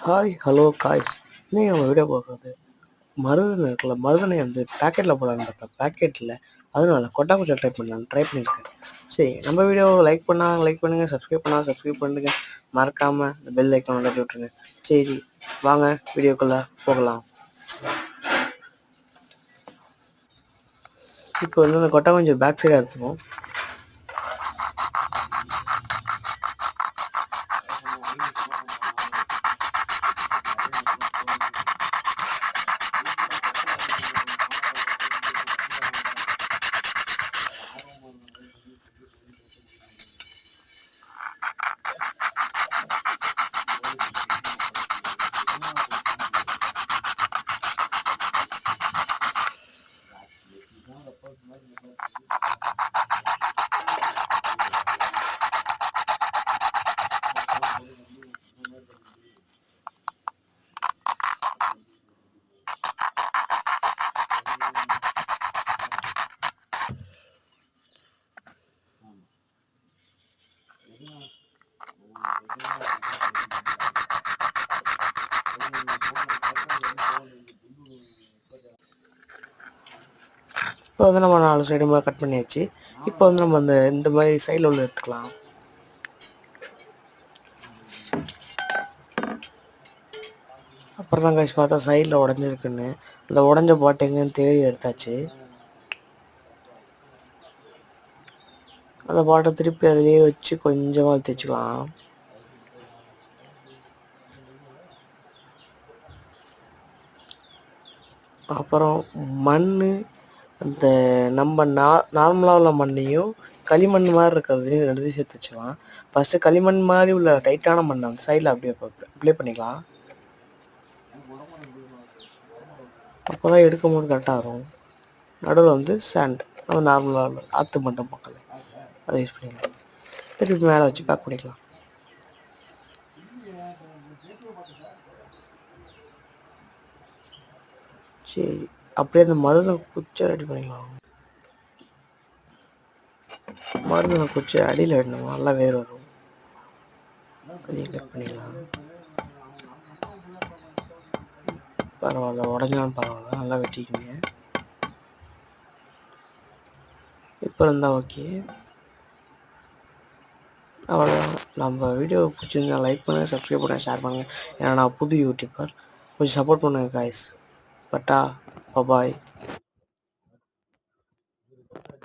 Hi hello guys. இன்னைக்கு நம்ம video பார்க்குறது மருதாணி இருக்குல்ல, மருதாணி வந்து பேக்கெட்டில் போடலான்னு பார்த்தா பேக்கெட்டில், அதனால கொட்டாங்குச்சல் ட்ரை பண்ணியிருக்கேன். சரி, நம்ம வீடியோவை லைக் பண்ணுங்கள், சப்ஸ்கிரைப் பண்ணால் சப்ஸ்கிரைப் பண்ணுங்க, மறக்காமல் இந்த பெல் ஐக்கான் தட்டி விட்ருங்க. சரி, வாங்க வீடியோக்குள்ளே போகலாம். இப்போ வந்து அந்த கொட்டாங்குச்சல் பேக் சைடாக எடுத்துப்போம். இப்போ வந்து நம்ம 4 சைடுமே கட் பண்ணியாச்சு. இப்போ வந்து நம்ம இந்த மாதிரி சைடில் உள்ள எடுத்துக்கலாம். அப்புறம் தான் காய்ச்சி பார்த்தா சைடில் உடஞ்சிருக்குன்னு, அந்த உடஞ்ச பாட்டு எங்கேன்னு தேடி எடுத்தாச்சு. அந்த பாட்டை திருப்பி அதிலேயே வச்சு கொஞ்சமாக தேய்ச்சிக்கலாம். அப்புறம் மண், அந்த நம்ம நார்மலாக உள்ள மண்ணையும் களிமண் மாதிரி இருக்கிறதையும் ரெண்டுத்தையும் சேர்த்து வச்சுக்கலாம். ஃபஸ்ட்டு களிமண் மாதிரி உள்ள டைட்டான மண்ணை அந்த சைடில் அப்படியே அப்ளை பண்ணிக்கலாம். அப்போ தான் எடுக்கும்போது கரெக்டாக வரும். நடுவில் வந்து சாண்ட், நம்ம நார்மலாக உள்ள ஆற்று மண்ணை மக்கள் அதை யூஸ் பண்ணிக்கலாம். திருப்பி மேலே வச்சு பேக் பண்ணிக்கலாம். சரி, அப்படியே அந்த மருதை குச்சை ரெடி பண்ணிக்கலாம். மருதை குச்சி அடியில் இடணும், நல்லா வேர் வரும். அதையும் கட் பண்ணிக்கலாம். பரவாயில்ல, உடஞ்சாலும் பரவாயில்ல, நல்லா வெட்டிக்கிங்க. இப்போ இருந்தால் ஓகே. அவ்வளோதான். நம்ம வீடியோ பிடிச்சிருந்தா லைக் பண்ணுங்கள், சப்ஸ்கிரைப் பண்ணுங்கள், ஷேர் பண்ணுங்கள். ஏன்னா நான் புது யூடியூபர், கொஞ்சம் சப்போர்ட் பண்ணுங்கள் காய்ஸ். பட்டா, பபாய்.